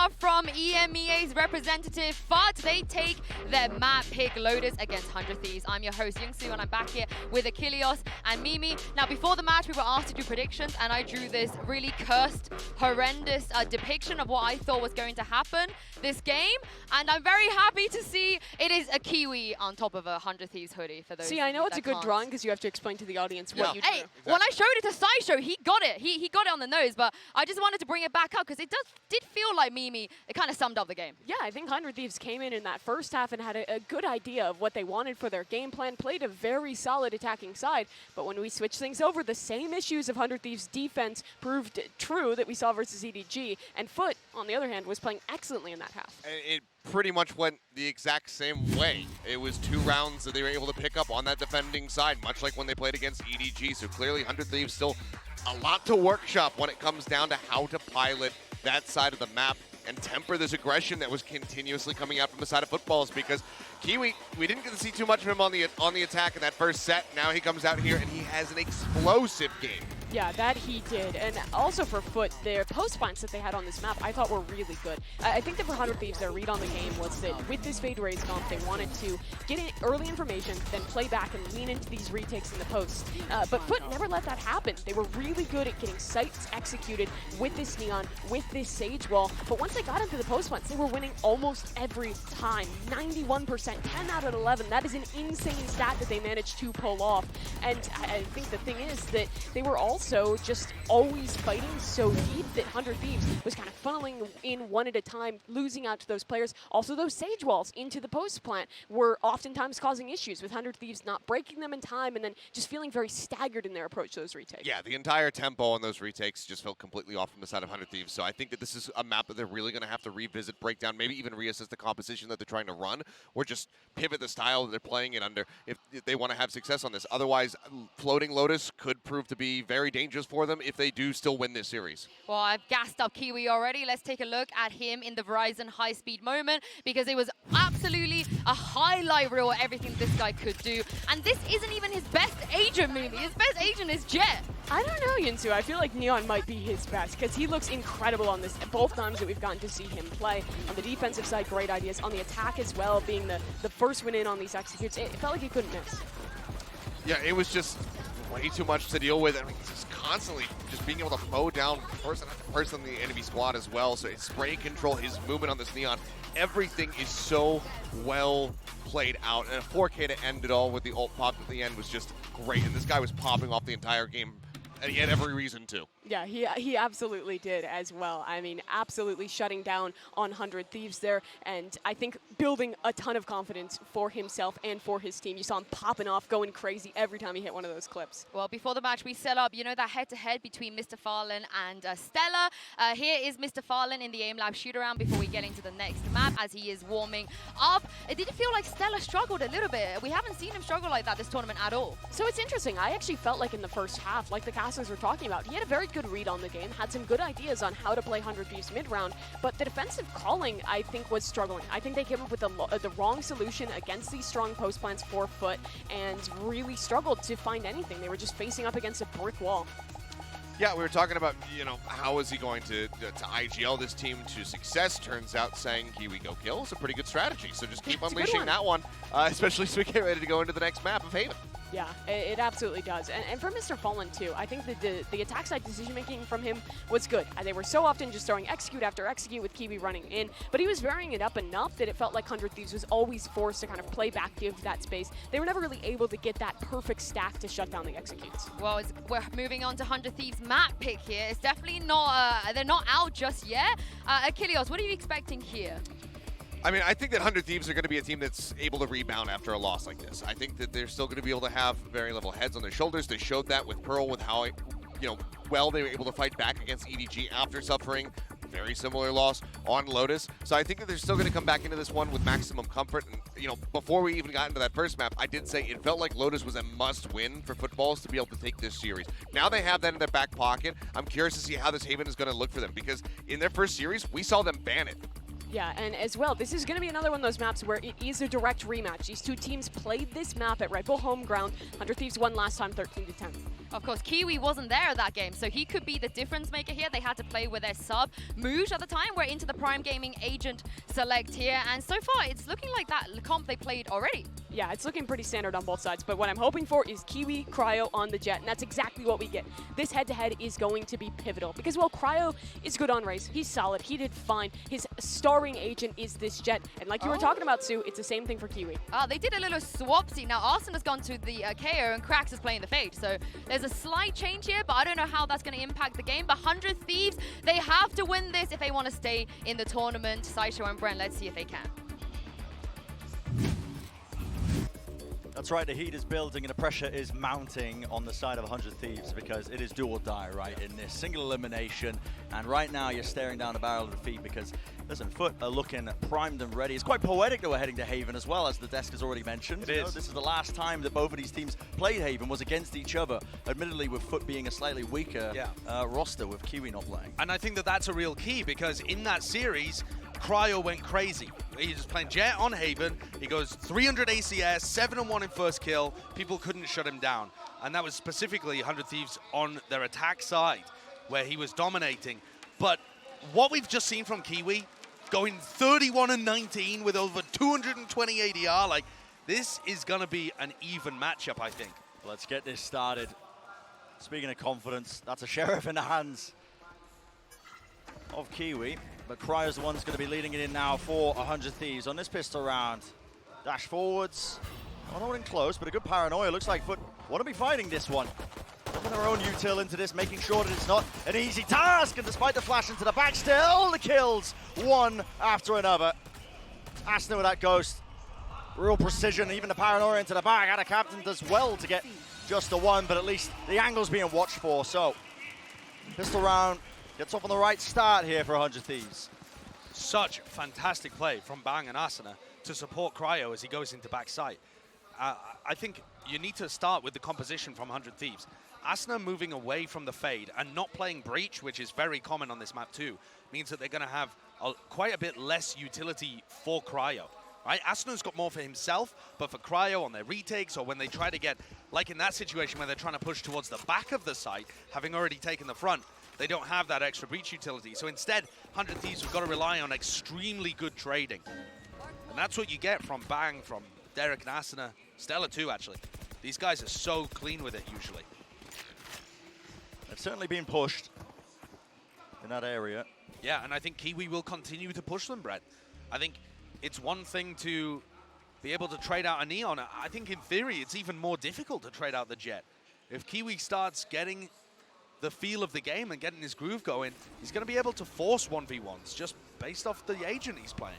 are from EMEA's representative FUT. They take their map pick Lotus against 100 Thieves. I'm your host, Youngsu, and I'm back here with Achilles and Mimi. Now, before the match, we were asked to do predictions, and I drew this really cursed, horrendous depiction of what I thought was going to happen this game. And I'm very happy to see it is a Kiwi on top of a 100 Thieves hoodie for those. See, I know it's a good drawing because you have to explain to the audience what you drew. Hey, when I showed it to Sideshow, he got it. He got it on the nose, but I just wanted to bring it back up because it did feel like Mimi. It kind of summed up the game. Yeah, I think 100 Thieves came in that first half and had a good idea of what they wanted for their game plan, played a very solid attacking side, but when we switched things over, the same issues of 100 Thieves defense proved true that we saw versus EDG, and FUT, on the other hand, was playing excellently in that half. It pretty much went the exact same way. It was 2 rounds that they were able to pick up on that defending side, much like when they played against EDG, so clearly 100 Thieves still a lot to workshop when it comes down to how to pilot that side of the map and temper this aggression that was continuously coming out from the side of Footballs, because Kiwi, we didn't get to see too much of him on the attack in that first set. Now he comes out here and he has an explosive game. Yeah, that he did. And also for FUT, their post plants that they had on this map I thought were really good. I think that for 100 Thieves, their read on the game was that with this Fade Raise comp, they wanted to get in early information, then play back and lean into these retakes in the post. But FUT never let that happen. They were really good at getting sites executed with this Neon, with this Sage Wall. But once they got into the post plants, they were winning almost every time. 91%, 10 out of 11. That is an insane stat that they managed to pull off. And I think the thing is that they were also just always fighting so deep that 100 Thieves was kind of funneling in one at a time, losing out to those players. Also, those Sage Walls into the post plant were oftentimes causing issues with 100 Thieves not breaking them in time and then just feeling very staggered in their approach to those retakes. Yeah, the entire tempo on those retakes just felt completely off from the side of 100 Thieves. So I think that this is a map that they're really going to have to revisit, break down, maybe even reassess the composition that they're trying to run, or just pivot the style that they're playing it under if they want to have success on this. Otherwise, floating Lotus could prove to be very dangerous for them if they do still win this series. Well, I've gassed up Kiwi already. Let's take a look at him in the Verizon high-speed moment, because it was absolutely a highlight reel of everything this guy could do. And this isn't even his best agent, Mimi. His best agent is Jet. I don't know, Yinsu. I feel like Neon might be his best because he looks incredible on this. Both times that we've gotten to see him play. On the defensive side, great ideas. On the attack as well, being the first win in on these executes, it felt like he couldn't miss. Yeah, it was just way too much to deal with. I mean, just constantly just being able to mow down person after person in the enemy squad as well. So his spray control, his movement on this Neon, everything is so well played out. And a 4K to end it all with the ult pop at the end was just great. And this guy was popping off the entire game, and he had every reason to. Yeah, he absolutely did as well. I mean, absolutely shutting down on 100 Thieves there, and I think building a ton of confidence for himself and for his team. You saw him popping off, going crazy every time he hit one of those clips. Well, before the match, we set up, you know, that head-to-head between Mr. Farlan and Stella. Here is Mr. Farlan in the aim lab shoot-around before we get into the next map as he is warming up. It did feel like Stella struggled a little bit. We haven't seen him struggle like that this tournament at all. So it's interesting. I actually felt like in the first half, like the casters were talking about, he had a very good read on the game, had some good ideas on how to play 100 Thieves mid-round, but the defensive calling, I think, was struggling. I think they came up with the wrong solution against these strong post plants for FUT and really struggled to find anything. They were just facing up against a brick wall. Yeah, we were talking about, you know, how is he going to IGL this team to success? Turns out saying Kiwi go kill is a pretty good strategy. So just keep unleashing that one, especially as we get ready to go into the next map of Haven. Yeah, it absolutely does. And for Mr. Fallen, too, I think that the attack side decision-making from him was good. They were so often just throwing execute after execute with Kiwi running in, but he was varying it up enough that it felt like 100 Thieves was always forced to kind of play back, give that space. They were never really able to get that perfect stack to shut down the executes. Well, we're moving on to 100 Thieves map pick here. It's definitely not, they're not out just yet. Achilles, what are you expecting here? I mean, I think that 100 Thieves are going to be a team that's able to rebound after a loss like this. I think that they're still going to be able to have very level heads on their shoulders. They showed that with Pearl, with how, well they were able to fight back against EDG after suffering a very similar loss on Lotus. So I think that they're still going to come back into this one with maximum comfort. And, before we even got into that first map, I did say it felt like Lotus was a must-win for Footballs to be able to take this series. Now they have that in their back pocket. I'm curious to see how this Haven is going to look for them, because in their first series, we saw them ban it. Yeah, and as well, this is going to be another one of those maps where it is a direct rematch. These two teams played this map at Red Bull home ground. 100 Thieves won last time 13-10. Of course, Kiwi wasn't there at that game, so he could be the difference maker here. They had to play with their sub, Mooj at the time. We're into the Prime Gaming agent select here, and so far it's looking like that comp they played already. Yeah, it's looking pretty standard on both sides, but what I'm hoping for is Kiwi, Cryo on the Jet, and that's exactly what we get. This head-to-head is going to be pivotal, because while Cryo is good on race, he's solid, he did fine. His starring agent is this Jet, and like you were talking about, Sue, it's the same thing for Kiwi. They did a little swapsy. Now, Arson has gone to the KO, and Krax is playing the Fade, so there's a slight change here, but I don't know how that's going to impact the game. But 100 Thieves, they have to win this if they want to stay in the tournament. Sideshow and Brent, let's see if they can. That's right, the heat is building and the pressure is mounting on the side of 100 Thieves because it is do or die, right, in this single elimination. And right now you're staring down the barrel of defeat because, listen, FUT are looking primed and ready. It's quite poetic that we're heading to Haven as well, as the desk has already mentioned. This is the last time that both of these teams played Haven was against each other, admittedly with FUT being a slightly weaker roster with Kiwi not playing. And I think that that's a real key because in that series, Cryo went crazy. He was playing Jet on Haven. He goes 300 ACS, 7-1 in first kill. People couldn't shut him down. And that was specifically 100 Thieves on their attack side, where he was dominating. But what we've just seen from Kiwi, going 31-19 with over 220 ADR, like, this is going to be an even matchup, I think. Let's get this started. Speaking of confidence, that's a Sheriff in the hands of Kiwi. But Cryo's the one that's going to be leading it in now for 100 Thieves on this pistol round. Dash forwards. Not in close, but a good paranoia. Looks like FUT want to be fighting this one. Putting their own util into this, making sure that it's not an easy task. And despite the flash into the back, still the kills, one after another. Asner with that ghost. Real precision, even the paranoia into the back. And a captain does well to get just the one, but at least the angle's being watched for. So, pistol round. Gets off on the right start here for 100 Thieves. Such fantastic play from Bang and Asana to support Cryo as he goes into backside. I think you need to start with the composition from 100 Thieves. Asana moving away from the Fade and not playing Breach, which is very common on this map too, means that they're going to have quite a bit less utility for Cryo. Right? Asana's got more for himself, but for Cryo on their retakes or when they try to get, like in that situation where they're trying to push towards the back of the site, having already taken the front, they don't have that extra breach utility. So instead, 100 Thieves have got to rely on extremely good trading. And that's what you get from Bang, from Derek and Asana, Stella too, actually. These guys are so clean with it, usually. They've certainly been pushed in that area. Yeah, and I think Kiwi will continue to push them, Brett. I think it's one thing to be able to trade out a Neon. I think in theory, it's even more difficult to trade out the Jet. If Kiwi starts getting the feel of the game and getting his groove going, he's going to be able to force 1v1s just based off the agent he's playing.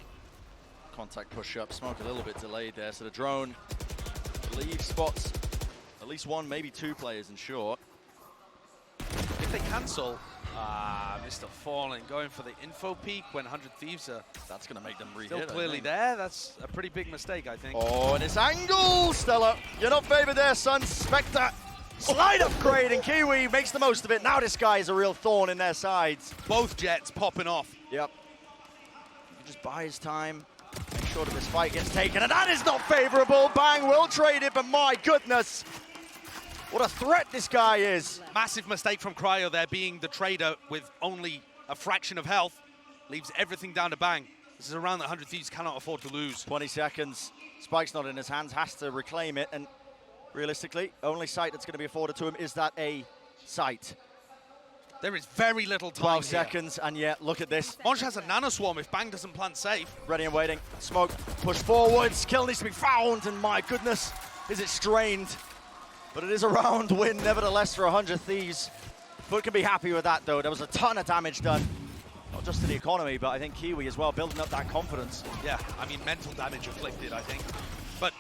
Contact push up, smoke a little bit delayed there, so the drone leaves spots at least one, maybe two players in short. If they cancel, Mr. Fallen going for the info peak when 100 Thieves are that's going to make them re-hit. still clearly there. That's a pretty big mistake, I think. Oh, and it's angle, Stella. You're not favored there, son. Spectre. Slight upgrade, and Kiwi makes the most of it. Now this guy is a real thorn in their sides. Both Jets popping off. Yep. He just buys time, make sure that this fight gets taken, and that is not favorable. Bang will trade it, but my goodness, what a threat this guy is. Massive mistake from Cryo there, being the trader with only a fraction of health. Leaves everything down to Bang. This is a round that 100 Thieves cannot afford to lose. 20 seconds. Spike's not in his hands, has to reclaim it, and realistically, only sight that's going to be afforded to him is that A sight. There is very little time 12 here. seconds, and yet, look at this. Monge has a nano swarm if Bang doesn't plant safe. Ready and waiting. Smoke, push forwards. Kill needs to be found, and my goodness, is it strained. But it is a round win, nevertheless, for 100 Thieves. FUT can be happy with that, though. There was a ton of damage done. Not just to the economy, but I think Kiwi as well, building up that confidence. Yeah, I mean, mental damage inflicted, I think. But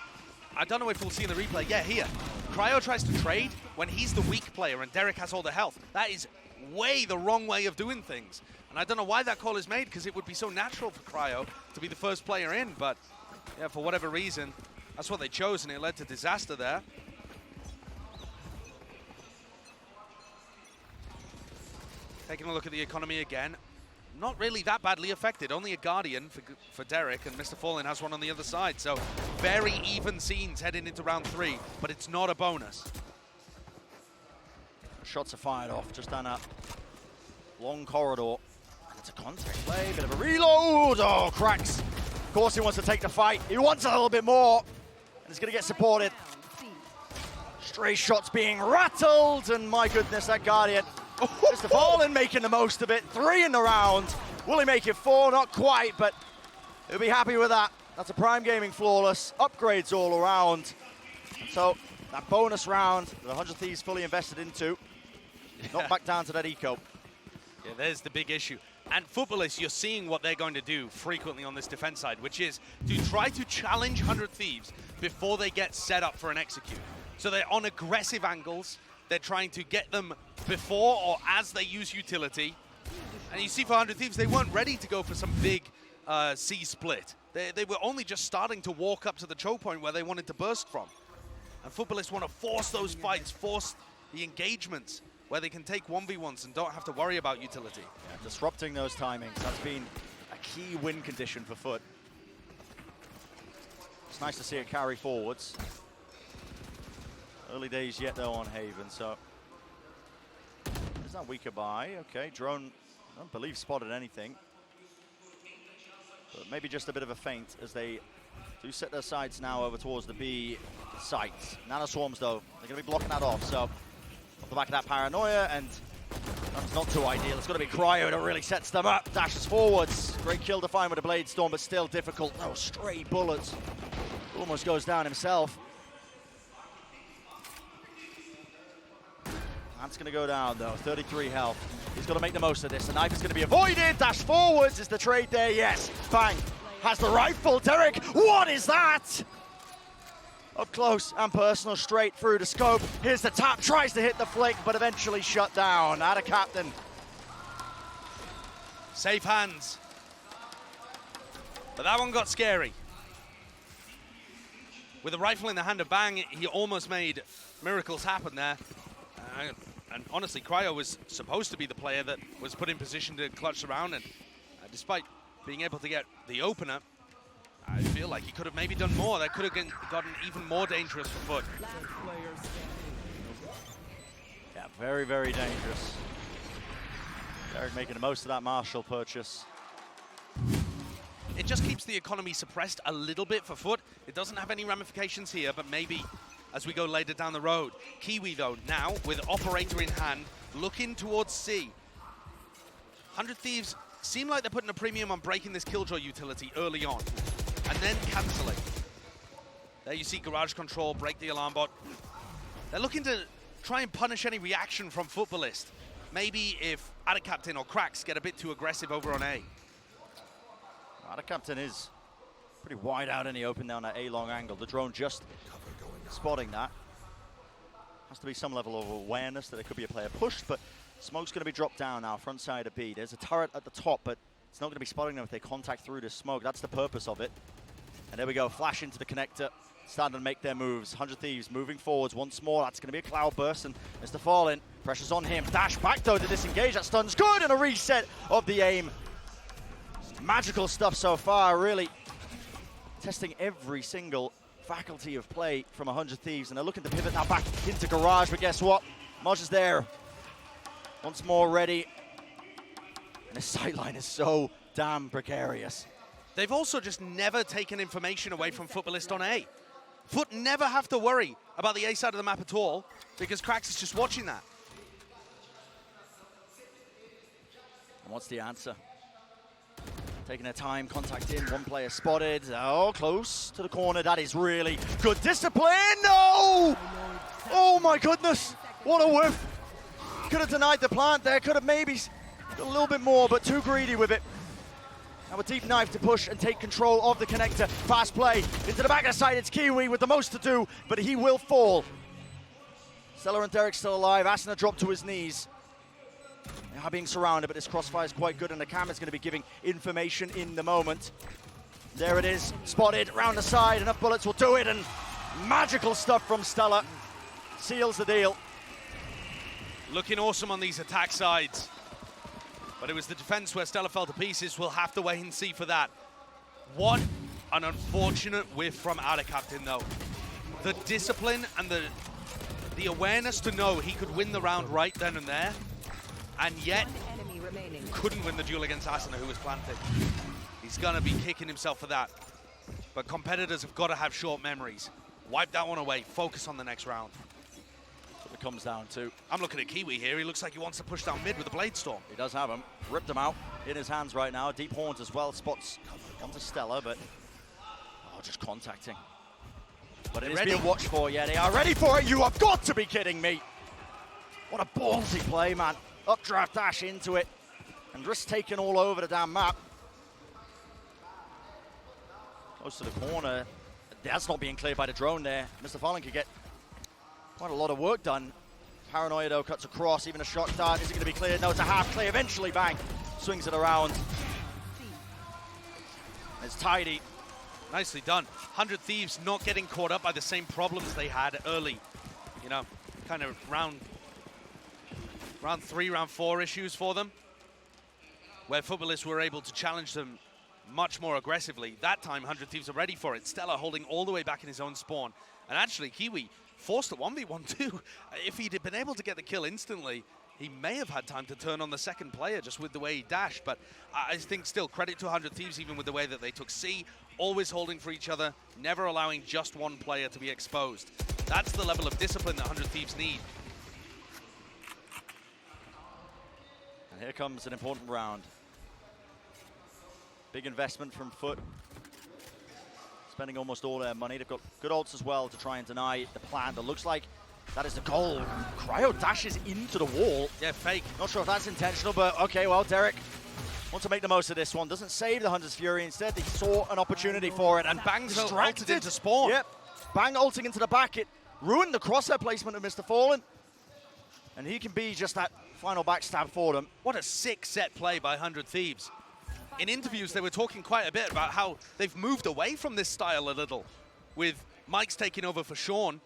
I don't know if we'll see in the replay. Yeah, here. Cryo tries to trade when he's the weak player and Derek has all the health. That is way the wrong way of doing things. And I don't know why that call is made, because it would be so natural for Cryo to be the first player in. But yeah, for whatever reason, that's what they chose, and it led to disaster there. Taking a look at the economy again. not really that badly affected. Only a Guardian for Derek, and Mr. Fallen has one on the other side. So very even scenes heading into round 3, but it's not a bonus. Shots are fired off just down that long corridor. And it's a contact play, bit of a reload. Oh, cracks. Of course he wants to take the fight. He wants a little bit more. And he's going to get supported. Stray shots being rattled, and my goodness, that Guardian. Mr. Fallen making the most of it. 3 in the round. Will he make it 4? Not quite, but he'll be happy with that. That's a Prime Gaming flawless. Upgrades all around. So that bonus round that 100 Thieves fully invested into, not back down to that eco. Yeah, there's the big issue. And Footballists, you're seeing what they're going to do frequently on this defense side, which is to try to challenge 100 Thieves before they get set up for an execute. So they're on aggressive angles. They're trying to get them before or as they use utility. And you see for 100 Thieves, they weren't ready to go for some big C split. They were only just starting to walk up to the choke point where they wanted to burst from. And Footballists want to force those fights, force the engagements where they can take 1v1s and don't have to worry about utility. Yeah, disrupting those timings, that's been a key win condition for FUT. It's nice to see it carry forwards. Early days yet though on Haven, so is that weaker by? Okay, drone, I don't believe spotted anything, but maybe just a bit of a feint as they do set their sights now over towards the B sites. Nano Swarms though, they're going to be blocking that off, so off the back of that paranoia, and that's not too ideal. It's got to be Cryo that really sets them up. Dashes forwards, great kill to find with a Blade Storm, but still difficult. No stray bullets, almost goes down himself. That's going to go down, though. 33 health. He's got to make the most of this. The knife is going to be avoided. Dash forwards. Is the trade there? Yes. Bang. Has the rifle. Derek, what is that? Up close and personal, straight through the scope. Here's the tap. Tries to hit the flick, but eventually shut down. Out of captain. Safe hands. But that one got scary. With a rifle in the hand of Bang, he almost made miracles happen there. And honestly, Cryo was supposed to be the player that was put in position to clutch around, and despite being able to get the opener, I feel like he could have maybe done more. That could have gotten even more dangerous for FUT. Yeah, very, very dangerous. Derek making the most of that Marshall purchase. It just keeps the economy suppressed a little bit for FUT. It doesn't have any ramifications here, but maybe as we go later down the road. Kiwi, though, now with Operator in hand, looking towards C. 100 Thieves seem like they're putting a premium on breaking this Killjoy utility early on, and then cancelling. There you see Garage Control, break the alarm bot. They're looking to try and punish any reaction from Footballist. Maybe if Ada Captain or Cracks get a bit too aggressive over on A. Ada Captain is pretty wide out in the open down that A-long angle. The drone just spotting that. Has to be some level of awareness that there could be a player pushed, but smoke's going to be dropped down now, front side of B. There's a turret at the top, but it's not going to be spotting them if they contact through the smoke. That's the purpose of it. And there we go, flash into the connector, starting to make their moves. 100 Thieves moving forwards once more. That's going to be a cloud burst, and Mr. Fallen, pressure's on him. Dash back though to disengage, that stun's good, and a reset of the aim. Magical stuff so far, really testing every single faculty of play from 100 Thieves, and they're looking to pivot now back into Garage, but guess what? Moj is there. Once more ready. And this sideline is so damn precarious. They've also just never taken information away from Footballist on A. FUT never have to worry about the A side of the map at all, because Cracks is just watching that. And what's the answer? Taking their time, contact in, one player spotted. Oh, close to the corner. That is really good discipline. No! Oh my goodness, what a whiff. Could have denied the plant there, could have maybe got a little bit more, but too greedy with it. Now a deep knife to push and take control of the connector. Fast play into the back of the side. It's Kiwi with the most to do, but he will fall. Stella and Derek still alive. Asuna dropped to his knees. They are being surrounded, but this crossfire is quite good, and the cam is going to be giving information in the moment. There it is, spotted round the side. Enough bullets will do it, and magical stuff from Stella. Seals the deal. Looking awesome on these attack sides. But it was the defense where Stella fell to pieces. We'll have to wait and see for that. What an unfortunate whiff from our captain, though. The discipline and the awareness to know he could win the round right then and there, and yet couldn't win the duel against Asuna, who was planted. He's gonna be kicking himself for that. But competitors have got to have short memories. Wipe that one away, focus on the next round. That's what it comes down to. I'm looking at Kiwi here. He looks like he wants to push down mid with a Blade Storm. He does have him. Ripped him out in his hands right now. Deep horns as well. Spots onto Stella, but just contacting. But it is being watched for. Yeah, they are ready for it. You have got to be kidding me. What a ballsy play, man. Updraft dash into it. And risk taken all over the damn map. Close to the corner. That's not being cleared by the drone there. Mr. Fallen could get quite a lot of work done. Paranoia, though, cuts across. Even a shock dart. Is it going to be cleared? No, it's a half clear. Eventually, bang. Swings it around. It's tidy. Nicely done. 100 Thieves not getting caught up by the same problems they had early. You know, kind of round 3, round 4 issues for them, where Footballists were able to challenge them much more aggressively. That time, 100 Thieves are ready for it. Stella holding all the way back in his own spawn. And actually, Kiwi forced a 1v1 too. If he'd been able to get the kill instantly, he may have had time to turn on the second player just with the way he dashed. But I think still credit to 100 Thieves, even with the way that they took C, always holding for each other, never allowing just one player to be exposed. That's the level of discipline that 100 Thieves need. And here comes an important round. Big investment from FUT. Spending almost all their money. They've got good ults as well to try and deny the plan. But looks like that is the goal. Cryo dashes into the wall. Yeah, fake. Not sure if that's intentional, but okay, well, Derek wants to make the most of this one. Doesn't save the Hunter's Fury. Instead, he saw an opportunity for it and Bang's distracted ulted into spawn. Yep. Bang ulting into the back. It ruined the crosshair placement of Mr. Fallen. And he can be just that final backstab for them. What a sick set play by 100 Thieves. In interviews, they were talking quite a bit about how they've moved away from this style a little, with Mike's taking over for Sean.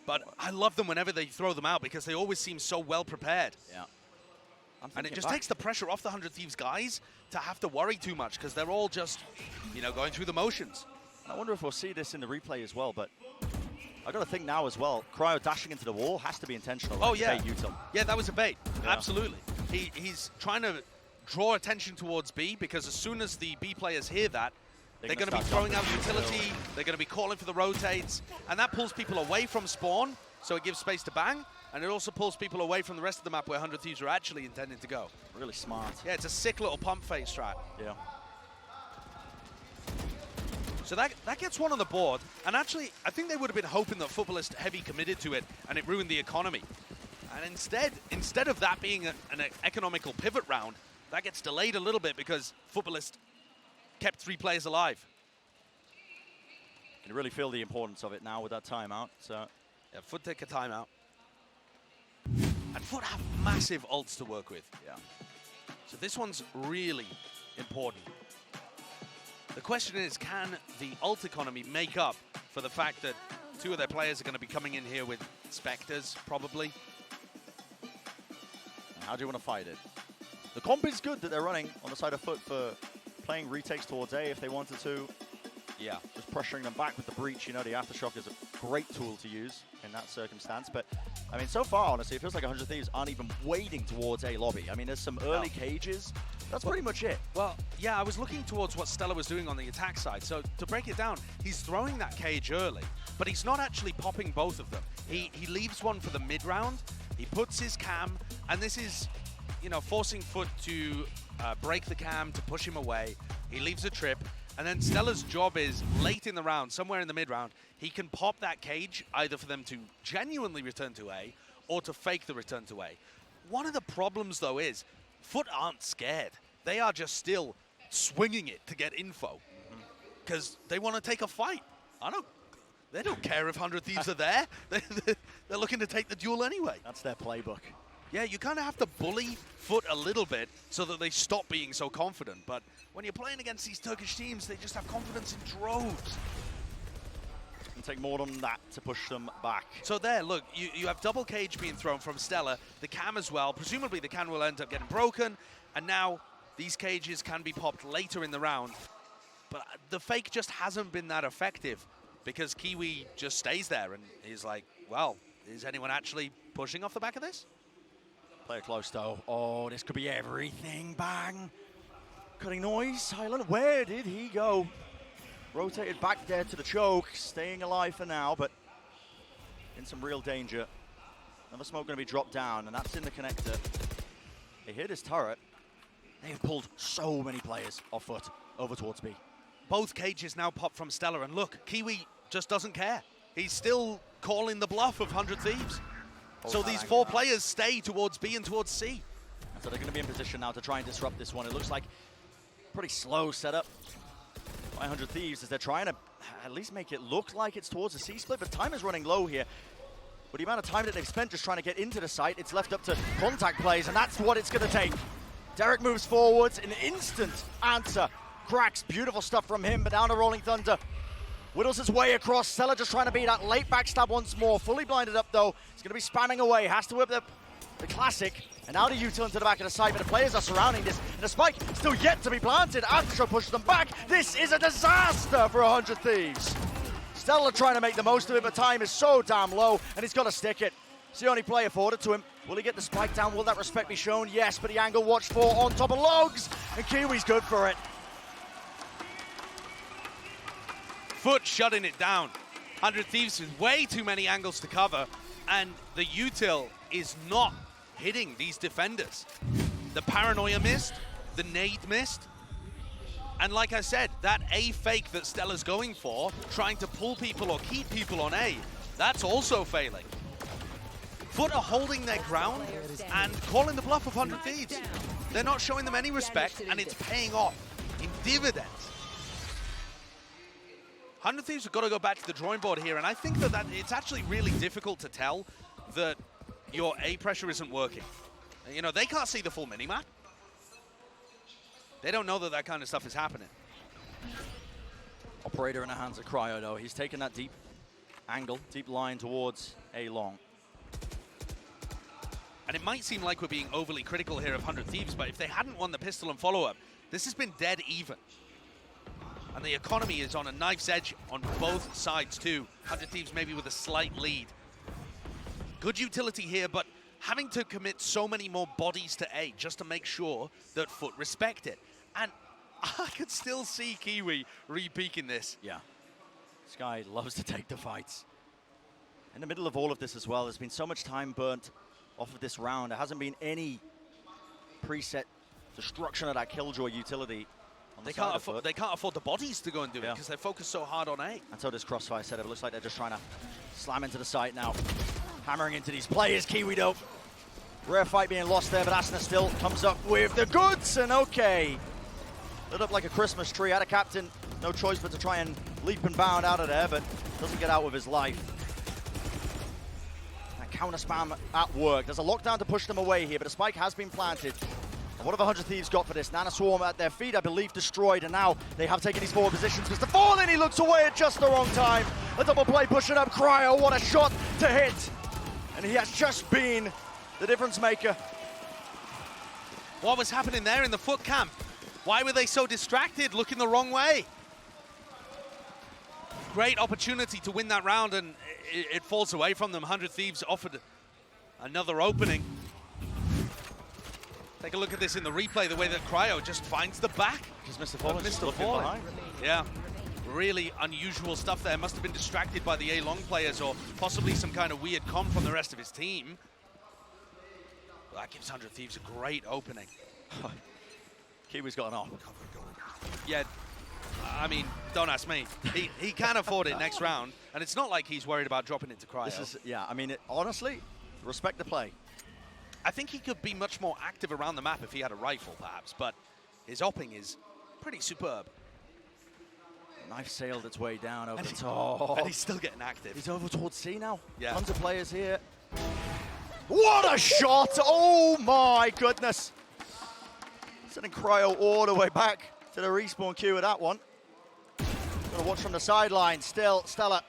But I love them whenever they throw them out because they always seem so well prepared. Yeah. And it just takes the pressure off the 100 Thieves guys to have to worry too much because they're all just, you know, going through the motions. I wonder if we'll see this in the replay as well, but I got to think now as well, Cryo dashing into the wall has to be intentional. Oh, yeah. Util. Yeah, that was a bait. Yeah. Absolutely. He's trying to draw attention towards B because as soon as the B players hear that, they're going to be throwing out utility, they're going to be calling for the rotates, and that pulls people away from spawn, so it gives space to bang, and it also pulls people away from the rest of the map where 100 Thieves are actually intending to go. Really smart. Yeah, it's a sick little pump fake strat. Yeah. So that gets one on the board, and actually, I think they would have been hoping that Footballist heavy committed to it, and it ruined the economy. And instead of that being an economical pivot round, that gets delayed a little bit because Footballist kept 3 players alive. You can really feel the importance of it now with that timeout. So yeah, FUT take a timeout. And FUT have massive ults to work with. Yeah. So this one's really important. The question is, can the ult economy make up for the fact that 2 of their players are going to be coming in here with Spectres, probably? How do you want to fight it? The comp is good that they're running on the side of FUT for playing retakes towards A if they wanted to. Yeah. Just pressuring them back with the breach. You know, the Aftershock is a great tool to use in that circumstance. But, I mean, so far, honestly, it feels like 100 Thieves aren't even wading towards A lobby. I mean, there's some early cages. That's pretty much it. Well, yeah, I was looking towards what Stella was doing on the attack side. So to break it down, he's throwing that cage early, but he's not actually popping both of them. He leaves one for the mid round. He puts his cam, and this is, you know, forcing FUT to break the cam to push him away. He leaves a trip, and then Stella's job is late in the round, somewhere in the mid round, he can pop that cage either for them to genuinely return to A or to fake the return to A. One of the problems, though, is FUT aren't scared. They are just still swinging it to get info because they want to take a fight. They don't care if 100 Thieves are there. They're looking to take the duel anyway. That's their playbook. Yeah, you kind of have to bully FUT a little bit so that they stop being so confident. But when you're playing against these Turkish teams, they just have confidence in droves. going to take more than that to push them back. So there, look, you have double cage being thrown from Stella, the cam as well. Presumably the cam will end up getting broken, and now these cages can be popped later in the round. But the fake just hasn't been that effective because Kiwi just stays there and he's like, well, is anyone actually pushing off the back of this? Player close though. Oh, this could be everything. Bang. Cutting noise. Silent. Where did he go? Rotated back there to the choke. Staying alive for now, but in some real danger. Another smoke going to be dropped down, and that's in the connector. They hit his turret. They have pulled so many players off foot over towards B. Both cages now pop from Stella, and look, Kiwi just doesn't care. He's still calling the bluff of 100 Thieves. So these 4 players stay towards B and towards C. So they're going to be in position now to try and disrupt this one. It looks like pretty slow setup by 100 Thieves as they're trying to at least make it look like it's towards the C split, but time is running low here. But the amount of time that they've spent just trying to get into the site, it's left up to contact plays, and that's what it's going to take. Derek moves forwards, an instant answer. Cracks, beautiful stuff from him, but down to Rolling Thunder. Whittles his way across. Stella just trying to beat that late backstab once more. Fully blinded up though. He's going to be spamming away. Has to whip the classic. And now the util into the back of the site, but the players are surrounding this. And the spike still yet to be planted. Aftershock pushes them back. This is a disaster for 100 Thieves. Stella trying to make the most of it, but time is so damn low, and he's got to stick it. It's the only play afforded to him. Will he get the spike down? Will that respect be shown? Yes, but the angle watched for on top of Logs, and Kiwi's good for it. FUT shutting it down. 100 Thieves with way too many angles to cover, and the util is not hitting these defenders. The paranoia missed, the nade missed, and like I said, that A fake that Stella's going for, trying to pull people or keep people on A, that's also failing. FUT are holding their ground and calling the bluff of 100 Thieves. They're not showing them any respect, and it's paying off in dividends. 100 Thieves have got to go back to the drawing board here, and I think that it's actually really difficult to tell that your A pressure isn't working. You know, they can't see the full minimap. They don't know that that kind of stuff is happening. Operator in the hands of Cryo though. He's taken that deep angle, deep line towards A long. And it might seem like we're being overly critical here of 100 Thieves, but if they hadn't won the pistol and follow-up, this has been dead even. And the economy is on a knife's edge on both sides too. 100 Thieves maybe with a slight lead. Good utility here, but having to commit so many more bodies to A just to make sure that FUT respect it. And I could still see Kiwi re-peaking this. Yeah. This guy loves to take the fights. In the middle of all of this as well, there's been so much time burnt off of this round. There hasn't been any preset destruction of that Killjoy utility. They can't afford the bodies to go and do it because they're focused so hard on A. And so this Crossfire setup, it looks like they're just trying to slam into the site now. Hammering into these players, Kiwi though. Rare fight being lost there, but Asna still comes up with the goods, and okay. Lit up like a Christmas tree. Had a captain, no choice but to try and leap and bound out of there, but doesn't get out with his life. That counter spam at work. There's a lockdown to push them away here, but a spike has been planted. And what have 100 Thieves got for this? Nana Swarm at their feet, I believe, destroyed, and now they have taken these forward positions. Mr. Fallen, he looks away at just the wrong time. A double play pushing up Cryo, what a shot to hit. And he has just been the difference maker. What was happening there in the FUT camp? Why were they so distracted, looking the wrong way? Great opportunity to win that round, and it falls away from them. 100 Thieves offered another opening. Take a look at this in the replay, the way that Cryo just finds the back. Because Mr. Fallen is looking behind. Yeah, really unusual stuff there. Must have been distracted by the A-long players or possibly some kind of weird comp from the rest of his team. Well, that gives 100 Thieves a great opening. Kiwi's got an arm. Yeah, I mean, don't ask me. He can afford it next round, and it's not like he's worried about dropping it to Cryo. This is, yeah, I mean, honestly, respect the play. I think he could be much more active around the map if he had a rifle, perhaps, but his opping is pretty superb. Knife sailed its way down over the top. And he's still getting active. He's over towards C now. Yeah. Tons of players here. What a shot! Oh my goodness! Sending Cryo all the way back to the respawn queue with that one. Gonna watch from the sideline. Still, Stella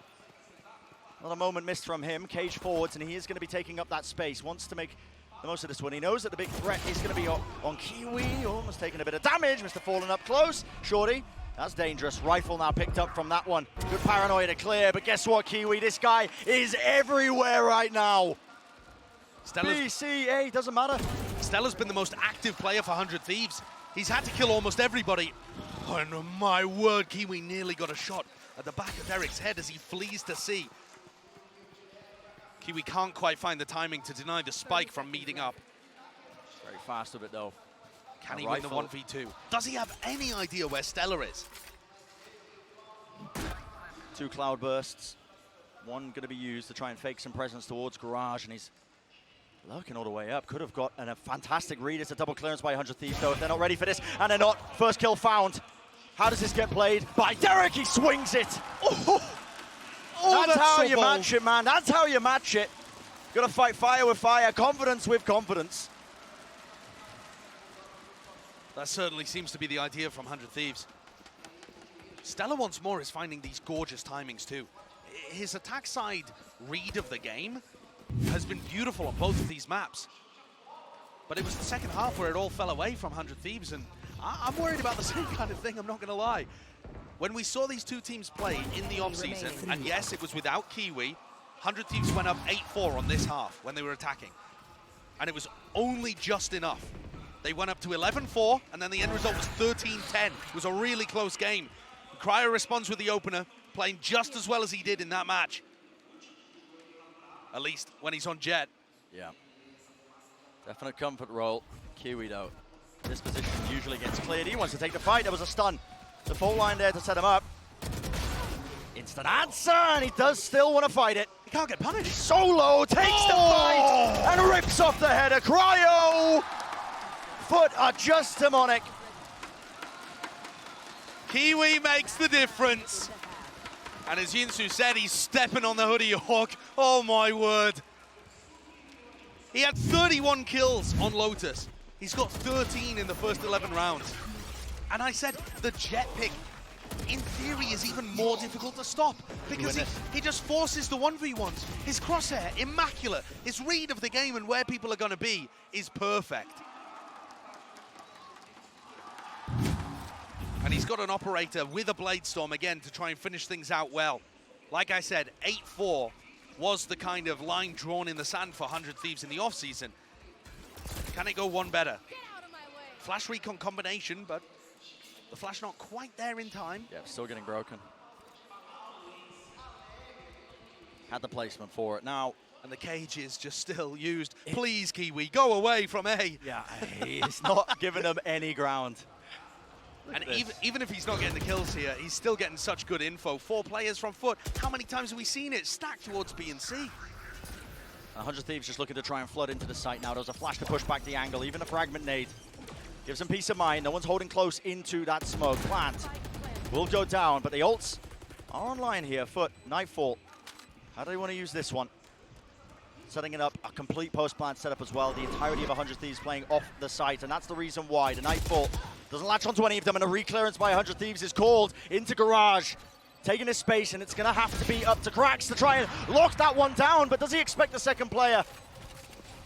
Another moment missed from him. Cage forwards, and he is going to be taking up that space. Wants to make the most of this one. He knows that the big threat is going to be on Kiwi. Almost taking a bit of damage. Mr. Fallen up close. Shorty, that's dangerous. Rifle now picked up from that one. Good paranoia to clear, but guess what, Kiwi? This guy is everywhere right now. B, C, A, doesn't matter. Stella's been the most active player for 100 Thieves. He's had to kill almost everybody. Oh, and my word, Kiwi nearly got a shot at the back of Derek's head as he flees to C. Kiwi can't quite find the timing to deny the spike from meeting up. Very fast with it, though. Can he win the 1v2? Does he have any idea where Stella is? 2 cloud bursts. One going to be used to try and fake some presence towards Garage, and he's lurking all the way up. Could have got a fantastic read. It's a double clearance by 100 Thieves, though, if they're not ready for this. And they're not. First kill found. How does this get played? By Derek, he swings it. Oh, that's how you match it, man. That's how you match it. Got to fight fire with fire, confidence with confidence. That certainly seems to be the idea from 100 Thieves. Stella once more is finding these gorgeous timings too. His attack side read of the game has been beautiful on both of these maps. But it was the second half where it all fell away from 100 Thieves, and I'm worried about the same kind of thing, I'm not going to lie. When we saw these two teams play in the offseason, and yes, it was without Kiwi, 100 Thieves went up 8-4 on this half when they were attacking. And it was only just enough. They went up to 11-4, and then the end result was 13-10. It was a really close game. Cryo responds with the opener, playing just as well as he did in that match. At least when he's on Jet. Yeah. Definite comfort role. Kiwi, though. This position usually gets cleared. He wants to take the fight. There was a stun. The full line there to set him up. Instant answer, and he does still want to fight it. He can't get punished. Solo takes the fight and rips off the header. Cryo! FUT are just demonic. Kiwi makes the difference. And as Yinsu said, he's stepping on the hoodie hawk. Oh my word. He had 31 kills on Lotus. He's got 13 in the first 11 rounds. And I said the Jet pick, in theory, is even more difficult to stop because he just forces the 1v1s. His crosshair, immaculate. His read of the game and where people are going to be is perfect. And he's got an operator with a Blade Storm again to try and finish things out well. Like I said, 8-4 was the kind of line drawn in the sand for 100 Thieves in the offseason. Can it go one better? Flash recon combination, but the flash not quite there in time. Yeah, still getting broken. Had the placement for it now. And the cage is just still used. Please, Kiwi, go away from A. Yeah, he's not giving them any ground. And even if he's not getting the kills here, he's still getting such good info. 4 players from FUT. How many times have we seen it stacked towards B and C? 100 Thieves just looking to try and flood into the site now. There's a flash to push back the angle. Even a fragment nade gives him peace of mind. No one's holding close into that smoke. Plant will go down, but the ults are online here. FUT, Nightfall. How do they want to use this one? Setting it up, a complete post-plant setup as well. The entirety of 100 Thieves playing off the site, and that's the reason why. The Nightfall doesn't latch onto any of them, and a reclearance by 100 Thieves is called into Garage. Taking his space, and it's going to have to be up to Cracks to try and lock that one down, but does he expect the second player?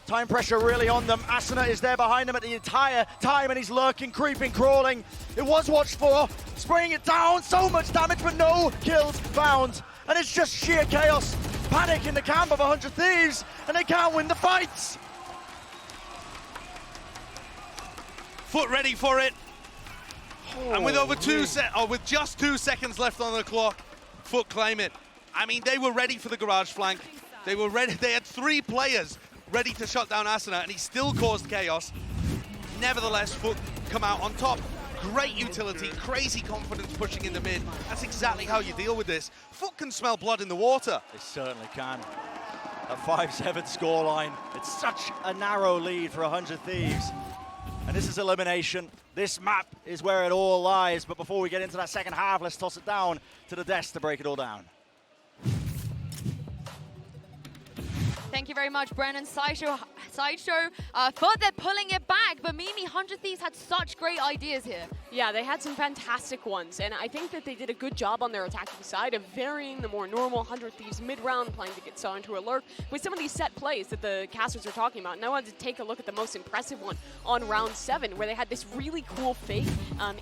Time pressure really on them. Asuna is there behind him at the entire time, and he's lurking, creeping, crawling. It was watched for, spraying it down, so much damage, but no kills found. And it's just sheer chaos. Panic in the camp of 100 Thieves, and they can't win the fights. FUT ready for it. And with with just 2 seconds left on the clock, FUT claim it. I mean, they were ready for the Garage flank. They were ready. They had 3 players ready to shut down Asuna, and he still caused chaos. Nevertheless, FUT come out on top. Great utility, crazy confidence pushing in the mid. That's exactly how you deal with this. FUT can smell blood in the water. They certainly can. A 5-7 scoreline. It's such a narrow lead for 100 Thieves. And this is elimination. This map is where it all lies. But before we get into that second half, let's toss it down to the desk to break it all down. Thank you very much, Brennan. Sideshow, FUT, they're pulling it back, but Mimi, 100 Thieves had such great ideas here. Yeah, they had some fantastic ones, and I think that they did a good job on their attacking side of varying the more normal 100 Thieves mid-round, playing to get Saw into a lurk, with some of these set plays that the casters are talking about. And I wanted to take a look at the most impressive one on round 7, where they had this really cool fake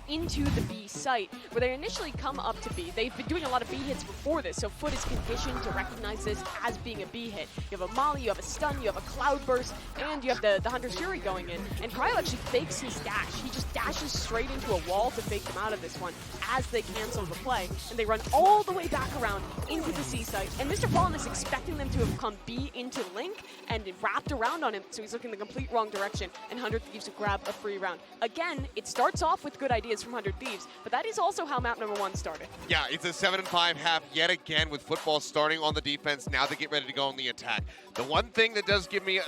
into the B site, where they initially come up to B. They've been doing a lot of B hits before this, so FUT is conditioned to recognize this as being a B hit. You have a molly, you have a stun, you have a cloud burst, and you have the Hunter Shuri going in. And Cryo actually fakes his dash. He just dashes straight into a wall to fake them out of this one as they cancel the play, and they run all the way back around into the C site. And Mr. Fallen is expecting them to have come B into Link and wrapped around on him, so he's looking the complete wrong direction, and 100 Thieves grab a free round. Again, it starts off with good ideas from 100 Thieves, but that is also how map number 1 started. Yeah, it's a 7-5 half yet again with football starting on the defense. Now they get ready to go on the attack. The one thing that does give me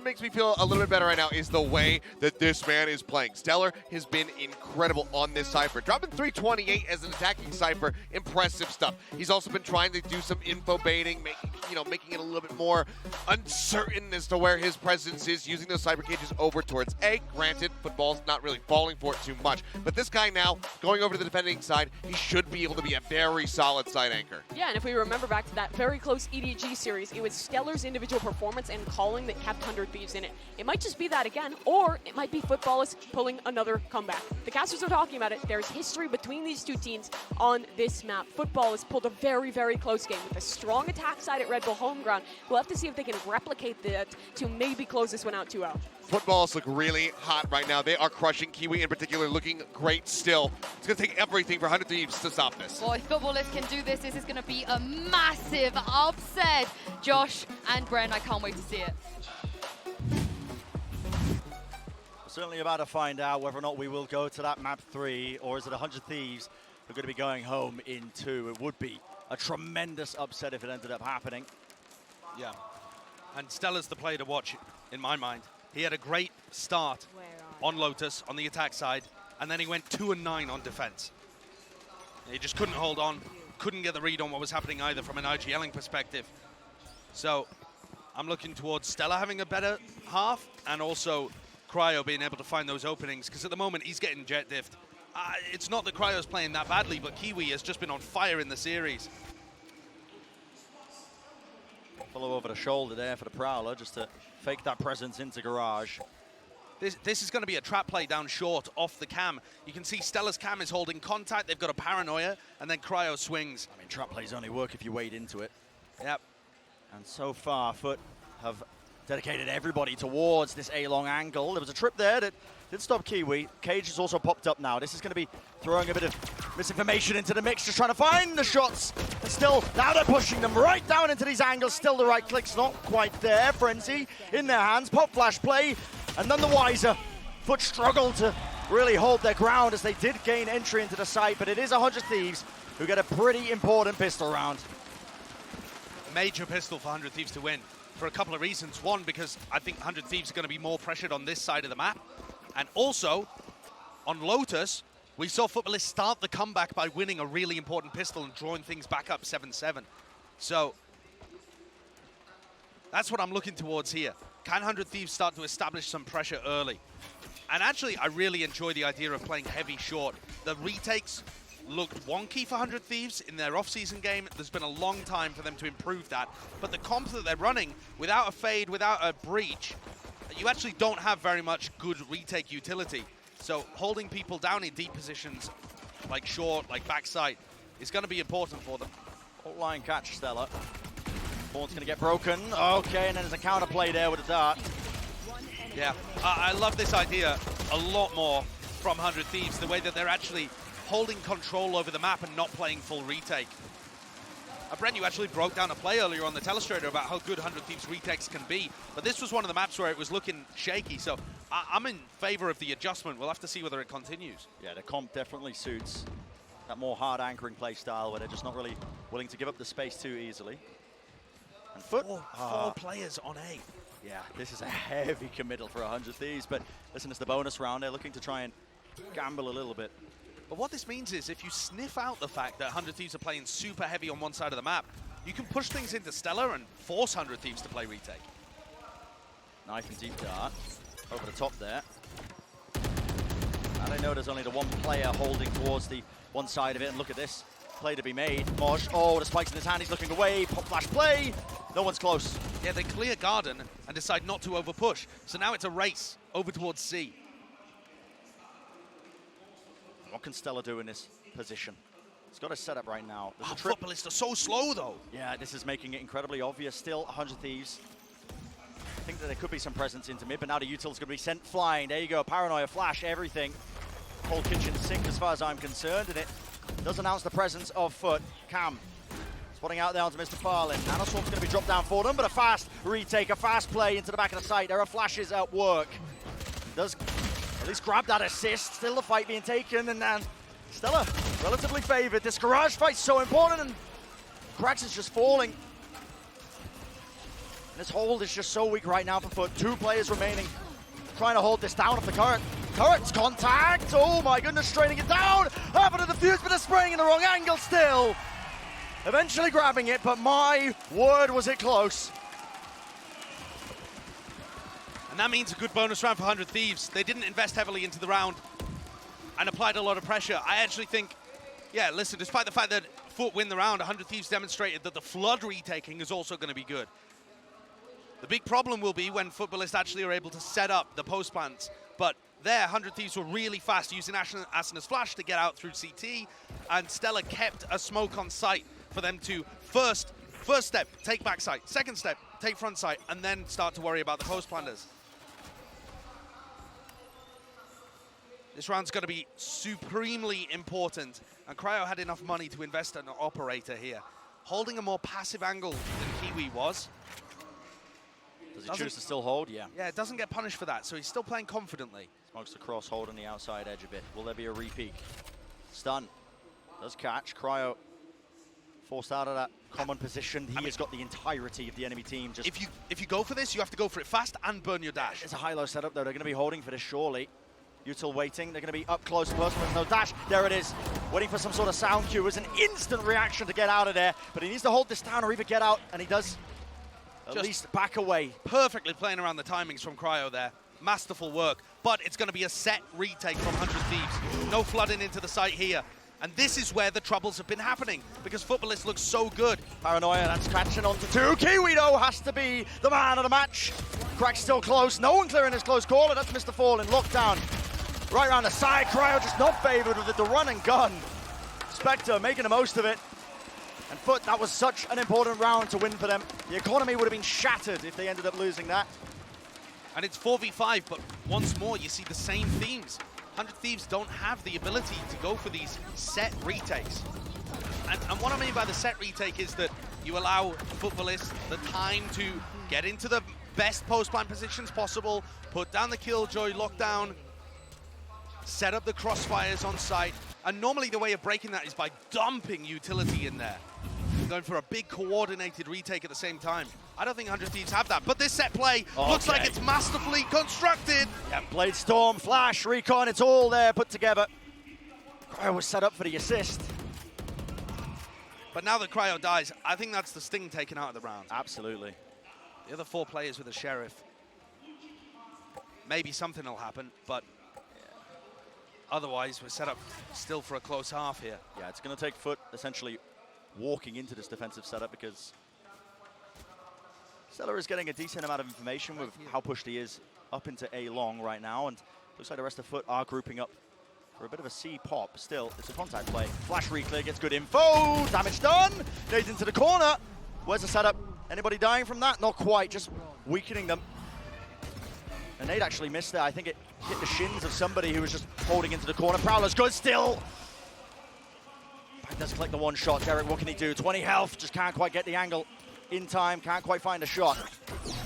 makes me feel a little bit better right now is the way that this man is playing. Stellar has been incredible on this Cypher. Dropping 328 as an attacking Cypher, impressive stuff. He's also been trying to do some info baiting, making it a little bit more uncertain as to where his presence is, using those Cyber cages over towards A. Granted, football's not really falling for it too much, but this guy now, going over to the defending side, he should be able to be a very solid side anchor. Yeah, and if we remember back to that very close EDG series, it was Stellar's individual performance and calling that kept 100 Thieves in it. It might just be that again, or it might be Footballers pulling another comeback. The casters are talking about it. There's history between these two teams on this map. Football has pulled a very, very close game with a strong attack side at Red Bull home ground. We'll have to see if they can replicate that to maybe close this one out 2-0. Footballs look really hot right now. They are crushing. Kiwi in particular looking great still. It's going to take everything for 100 Thieves to stop this. Boy, Footballers can do this. This is going to be a massive upset. Josh and Bren, I can't wait to see it. We're certainly about to find out whether or not we will go to that map 3, or is it 100 Thieves who are going to be going home in 2. It would be a tremendous upset if it ended up happening. Yeah, and Stellar's the player to watch, in my mind. He had a great start on Lotus on the attack side, and then he went 2-9 on defense. He just couldn't hold on, couldn't get the read on what was happening either from an IGLing perspective. So I'm looking towards Stellar having a better half, and also Cryo being able to find those openings, because at the moment he's getting jet diffed. It's not that Cryo's playing that badly, but Kiwi has just been on fire in the series. Follow over the shoulder there for the Prowler, just to fake that presence into garage. This is going to be a trap play down short off the cam. You can see Stellar's cam is holding contact. They've got a paranoia, and then Cryo swings. I mean, trap plays only work if you wade into it. Yep. And so far, FUT have dedicated everybody towards this A-long angle. There was a trip there that did stop Kiwi. Cage has also popped up now. This is going to be throwing a bit of misinformation into the mix, just trying to find the shots. And still, now they're pushing them right down into these angles. Still the right clicks not quite there. Frenzy in their hands. Pop flash play, and none the wiser. FUT struggled to really hold their ground as they did gain entry into the site, but it is 100 Thieves who get a pretty important pistol round. Major pistol for 100 Thieves to win for a couple of reasons. One, because I think 100 Thieves are going to be more pressured on this side of the map. And also, on Lotus, we saw Footballers start the comeback by winning a really important pistol and drawing things back up 7-7. So that's what I'm looking towards here. Can 100 Thieves start to establish some pressure early? And actually, I really enjoy the idea of playing heavy short. The retakes looked wonky for 100 Thieves in their off-season game. There's been a long time for them to improve that. But the comp that they're running, without a fade, without a breach, you actually don't have very much good retake utility. So holding people down in deep positions, like short, like backside, is going to be important for them. Hold line catch, Stellar. Board's going to get broken. Okay, and then there's a counter play there with a dart. Yeah, I love this idea a lot more from 100 Thieves, the way that they're actually holding control over the map and not playing full retake. Brent, you actually broke down a play earlier on the Telestrator about how good 100 Thieves retakes can be, but this was one of the maps where it was looking shaky, so I'm in favor of the adjustment. We'll have to see whether it continues. Yeah, the comp definitely suits that more hard anchoring play style where they're just not really willing to give up the space too easily. And FUT, four players on A. Yeah, this is a heavy committal for 100 Thieves, but listen, it's the bonus round. They're looking to try and gamble a little bit. But what this means is if you sniff out the fact that 100 Thieves are playing super heavy on one side of the map, you can push things into Stellar and force 100 Thieves to play retake. Knife and deep dart over the top there. And I know there's only the one player holding towards the one side of it, and look at this play to be made. Mosh, oh, the spike's in his hand, he's looking away, pop flash play, no one's close. Yeah, they clear garden and decide not to over push. So now it's a race over towards C. What can Stella do in this position? He's got a setup right now. Footballists are so slow though. Yeah, this is making it incredibly obvious. Still 100 Thieves. I think that there could be some presence into mid, but now the util's going to be sent flying. There you go, Paranoia, flash, everything. Whole kitchen sink as far as I'm concerned, and it does announce the presence of FUT. Cam spotting out there onto Mr. Farlin. Nanoswarm's going to be dropped down for them, but a fast retake, a fast play into the back of the site. There are flashes at work. Does at least grab that assist. Still the fight being taken, and then Stella relatively favored. This garage fight's so important, and Krax is just falling. And this hold is just so weak right now for FUT. 2 players remaining, trying to hold this down off the turret. Turret's contact! Oh my goodness, straining it down! Having to defuse, but they're spraying in the wrong angle still! Eventually grabbing it, but my word, was it close. And that means a good bonus round for 100 Thieves. They didn't invest heavily into the round and applied a lot of pressure. I actually think, yeah, listen, despite the fact that FUT win the round, 100 Thieves demonstrated that the flood retaking is also going to be good. The big problem will be when footballists actually are able to set up the post plants. But there, 100 Thieves were really fast, using Asana's flash to get out through CT, and Stella kept a smoke on site for them to first step, take back site, second step, take front site, and then start to worry about the post planters. This round's going to be supremely important, and Cryo had enough money to invest in an operator here. Holding a more passive angle than Kiwi was. Does he choose to still hold? Yeah. Yeah, it doesn't get punished for that, so he's still playing confidently. Smokes the cross, hold on the outside edge a bit. Will there be a re-peek? Stun. Does catch. Cryo forced out of that common position. He has got the entirety of the enemy team. Just if you go for this, you have to go for it fast and burn your dash. It's a high-low setup, though. They're going to be holding for this, surely. Util waiting. They're going to be up close and personal with no dash. There it is. Waiting for some sort of sound cue. It was an instant reaction to get out of there, but he needs to hold this down or even get out, and he does. At least back away. Perfectly playing around the timings from Cryo there. Masterful work. But it's going to be a set retake from 100 Thieves. No flooding into the site here. And this is where the troubles have been happening, because footballists look so good. Paranoia, that's catching on to 2. Kiwi, though, has to be the man of the match. Crack's still close. No one clearing his close caller. That's Mr. Fall in lockdown. Right around the side. Cryo just not favored with the run and gun. Spectre making the most of it. And FUT, that was such an important round to win for them. The economy would have been shattered if they ended up losing that. And it's 4v5, but once more, you see the same themes. 100 Thieves don't have the ability to go for these set retakes. And what I mean by the set retake is that you allow footballists the time to get into the best post-plant positions possible, put down the killjoy, lockdown, set up the crossfires on site. And normally the way of breaking that is by dumping utility in there. Going for a big coordinated retake at the same time. I don't think 100 Thieves have that, but this set play looks like it's masterfully constructed. Yeah, Blade Storm, Flash, Recon, it's all there put together. Cryo was set up for the assist. But now that Cryo dies, I think that's the sting taken out of the round. Absolutely. The other 4 players with a Sheriff. Maybe something will happen, but otherwise we're set up still for a close half here. Yeah, it's going to take FUT essentially walking into this defensive setup, because Stella is getting a decent amount of information with how pushed he is up into A long right now, and looks like the rest of FUT are grouping up for a bit of a C pop. Still, it's a contact play. Flash reclear, gets good info, damage done, nades into the corner. Where's the setup? Anybody dying from that? Not quite, just weakening them. And nade actually missed there. I think it hit the shins of somebody who was just holding into the corner. Prowler's good still. Does collect the one shot. Derek, what can he do? 20 health, just can't quite get the angle in time, can't quite find a shot.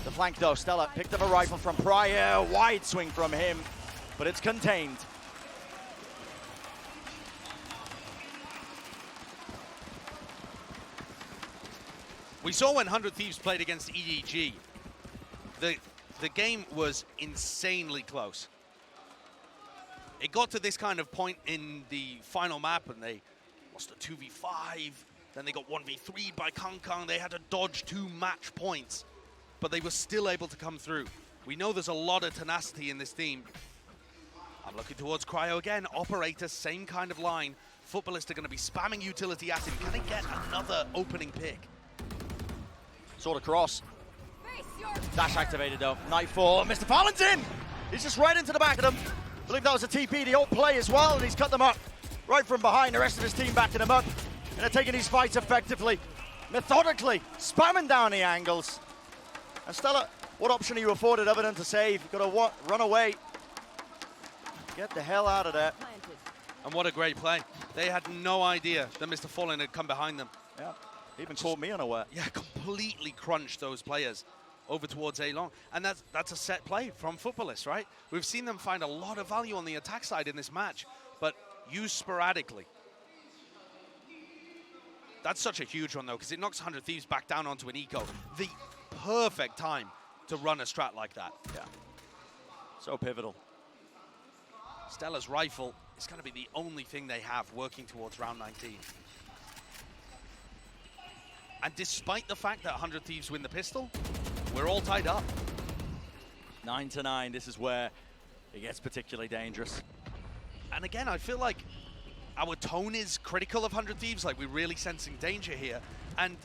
The flank though, Stella picked up a rifle from Pryor, wide swing from him, but it's contained. We saw when 100 Thieves played against EDG, the game was insanely close. It got to this kind of point in the final map and they lost a 2v5, then they got 1v3'd by Kang. They had to dodge 2 match points, but they were still able to come through. We know there's a lot of tenacity in this team. I'm looking towards Cryo again. Operator, same kind of line. Futbolist are going to be spamming utility at him. Can he get another opening pick? Sort of cross. Dash activated though. Nightfall. Mr. Fallon's in! He's just right into the back of them. I believe that was a TP, the old play as well, and he's cut them up. Right from behind, the rest of his team backing him up. And they're taking these fights effectively, methodically, spamming down the angles. And Stella, what option are you afforded other than to save? You've got to run away. Get the hell out of there. And what a great play. They had no idea that Mr. Fallen had come behind them. Yeah, even caught me unaware. Yeah, completely crunched those players over towards A-Long. And that's a set play from Futbolists, right? We've seen them find a lot of value on the attack side in this match, but used sporadically. That's such a huge one, though, because it knocks 100 Thieves back down onto an eco. The perfect time to run a strat like that. Yeah, so pivotal. Stella's rifle is going to be the only thing they have working towards round 19. And despite the fact that 100 Thieves win the pistol, we're all tied up. 9-9, this is where it gets particularly dangerous. And again, I feel like our tone is critical of 100 Thieves, like we're really sensing danger here. And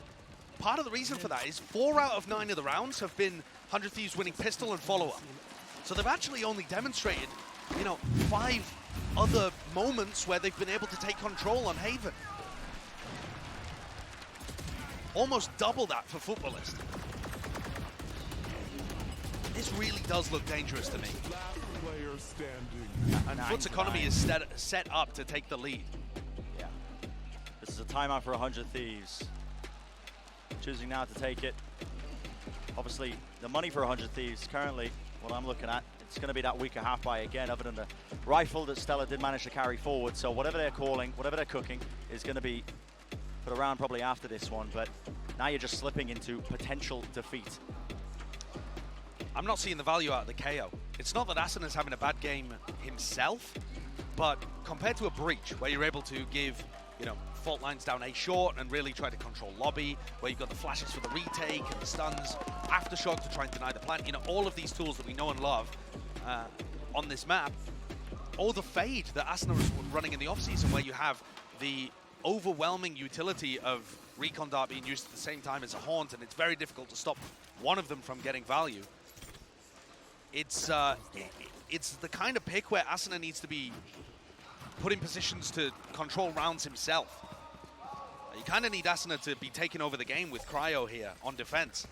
part of the reason for that is 4 out of 9 of the rounds have been 100 Thieves winning pistol and follow-up. So they've actually only demonstrated, you know, 5 other moments where they've been able to take control on Haven. Almost double that for Futbolist. This really does look dangerous to me. And FUT's economy is set up to take the lead. Yeah. This is a timeout for 100 Thieves. Choosing now to take it. Obviously, the money for 100 Thieves currently, what I'm looking at, it's going to be that weaker half buy again, other than the rifle that Stella did manage to carry forward. So whatever they're calling, whatever they're cooking, is going to be put around probably after this one. But now you're just slipping into potential defeat. I'm not seeing the value out of the KO. It's not that Asana's having a bad game himself, but compared to a breach, where you're able to give, you know, fault lines down A short and really try to control lobby, where you've got the flashes for the retake and the stuns, aftershock to try and deny the plant, you know, all of these tools that we know and love on this map, or the fade that Asana was running in the offseason, where you have the overwhelming utility of Recon Dart being used at the same time as a Haunt, and it's very difficult to stop one of them from getting value. It's the kind of pick where Asana needs to be put in positions to control rounds himself. You kind of need Asana to be taking over the game with Cryo here on defense.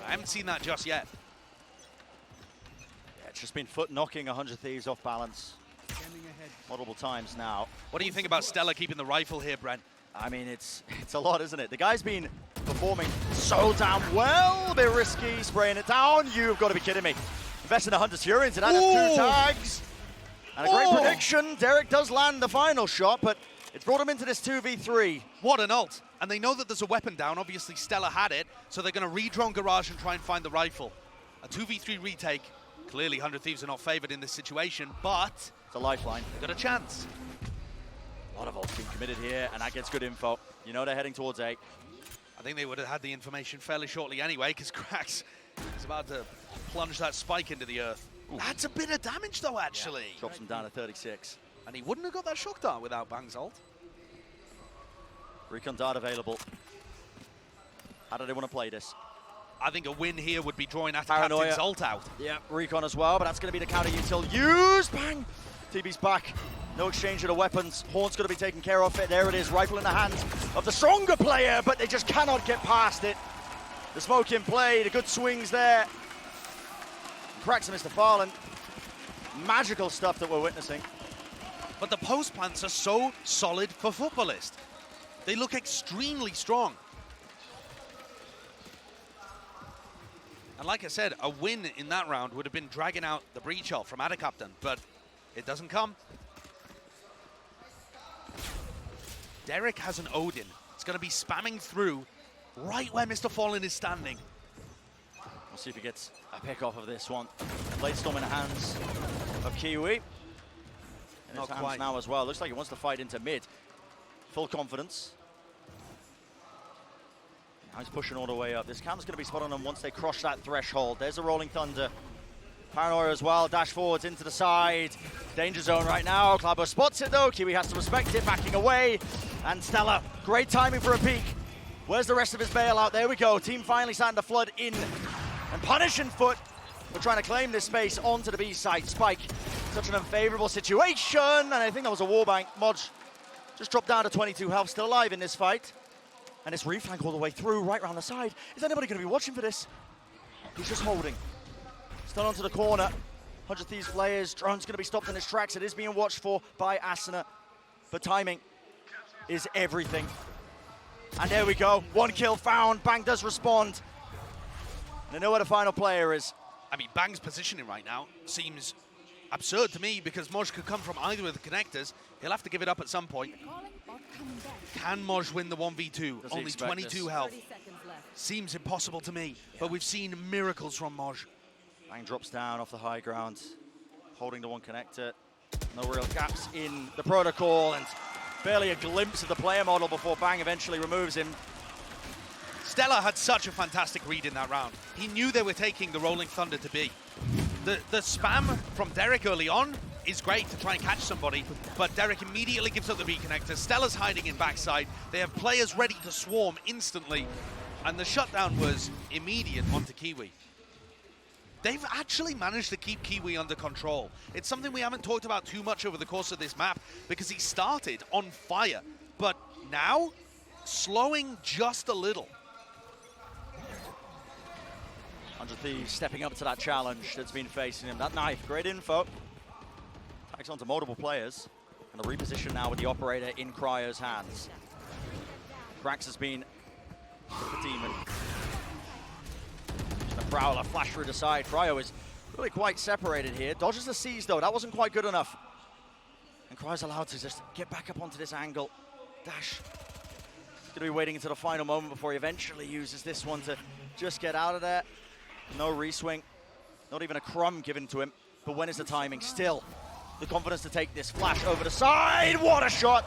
I haven't seen that just yet. Yeah, it's just been FUT knocking 100 Thieves off balance multiple times now. What do you think about Stella keeping the rifle here, Brent? I mean, it's a lot, isn't it? The guy's been performing so damn well. A bit risky, spraying it down. You've got to be kidding me. Investing 100 Fury into that. That's 2 tags. And a great prediction. Derek does land the final shot, but it's brought him into this 2v3. What an ult. And they know that there's a weapon down. Obviously, Stella had it, so they're going to re-drone Garage and try and find the rifle. A 2v3 retake. Clearly, 100 Thieves are not favored in this situation, but it's a lifeline. They've got a chance. A lot of ults being committed here, and that gets good info. You know they're heading towards A. I think they would have had the information fairly shortly anyway, because Krax is about to plunge that spike into the earth. Ooh. That's a bit of damage, though, actually. Yeah. Drops him down to 36. And he wouldn't have got that shock dart without Bang's ult. Recon dart available. How do they want to play this? I think a win here would be drawing after Paranoia. Captain's ult out. Yeah, Recon as well, but that's going to be the counter util used. Bang! TB's back. No exchange of the weapons. Haunt's going to be taken care of. There it is, rifle in the hands of the stronger player, but they just cannot get past it. The smoke in play, the good swings there. Cracks Mr. Farland. Magical stuff that we're witnessing. But the post plants are so solid for Futbolist. They look extremely strong. And like I said, a win in that round would have been dragging out the breach ult from Adacaptain, but it doesn't come. Derek has an Odin. It's going to be spamming through right where Mr. Fallen is standing. We'll see if he gets a pick off of this one. Blade Storm in the hands of Kiwi. In his hands quite now as well. Looks like he wants to fight into mid. Full confidence. Now he's pushing all the way up. This cam's going to be spot on them once they cross that threshold. There's a Rolling Thunder. Paranoia as well, dash forwards into the side. Danger zone right now. Clabo spots it though. Kiwi has to respect it, backing away. And Stella, great timing for a peek. Where's the rest of his bailout? There we go. Team finally starting to flood in and punishing FUT for trying to claim this space onto the B side. Spike, such an unfavorable situation. And I think that was a wallbang. Modge just dropped down to 22 health, still alive in this fight. And it's reflank all the way through, right around the side. Is anybody going to be watching for this? He's just holding. Still onto the corner. 100 Thieves players. Drone's going to be stopped in his tracks. It is being watched for by Asuna. But timing is everything. And there we go. One kill found. Bang does respond. And they know where the final player is. I mean, Bang's positioning right now seems absurd to me because Moj could come from either of the connectors. He'll have to give it up at some point. Can Moj win the 1v2? Only 22 health. Seems impossible to me, but we've seen miracles from Moj. Bang drops down off the high ground, holding the one connector. No real gaps in the protocol, and barely a glimpse of the player model before Bang eventually removes him. Stella had such a fantastic read in that round. He knew they were taking the Rolling Thunder to B. The spam from Derek early on is great to try and catch somebody, but Derek immediately gives up the B connector. Stella's hiding in backside. They have players ready to swarm instantly, and the shutdown was immediate onto Kiwi. They've actually managed to keep Kiwi under control. It's something we haven't talked about too much over the course of this map because he started on fire, but now slowing just a little. 100 Thieves stepping up to that challenge that's been facing him. That knife, great info. Tags onto multiple players. And the reposition now with the operator in Cryo's hands. Krax has been the demon. Just a Prowler flash through the side. Cryo is really quite separated here. Dodges the C's though, that wasn't quite good enough. And Cryo's allowed to just get back up onto this angle. Dash. He's gonna be waiting until the final moment before he eventually uses this one to just get out of there. No reswing, not even a crumb given to him. But when is the timing? Still, the confidence to take this flash over the side. What a shot!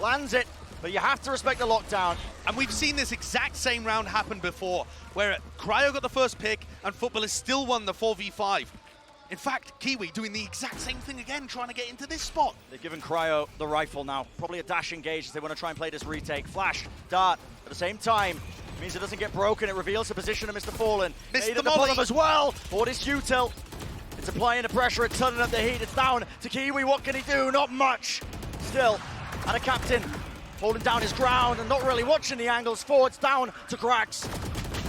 Lands it, but you have to respect the lockdown. And we've seen this exact same round happen before, where Cryo got the first pick and Footballers still won the 4v5. In fact, Kiwi doing the exact same thing again, trying to get into this spot. They've given Cryo the rifle now. Probably a dash engage as they want to try and play this retake. Flash, dart, at the same time. Means it doesn't get broken. It reveals the position of Mr. Fallen. Missed the the molly bottom as well. Or this util. It's applying the pressure. It's turning up the heat. It's down to Kiwi. What can he do? Not much. Still, and a captain holding down his ground and not really watching the angles. Forwards down to Krax.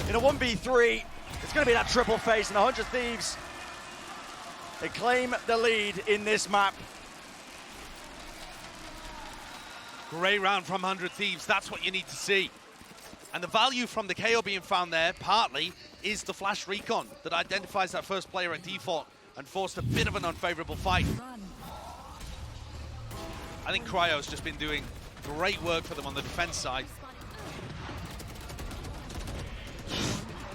In a 1v3, it's going to be that triple face, and 100 Thieves, they claim the lead in this map. Great round from 100 Thieves. That's what you need to see. And the value from the KO being found there, partly, is the flash recon that identifies that first player at default and forced a bit of an unfavorable fight. I think Cryo's just been doing great work for them on the defense side.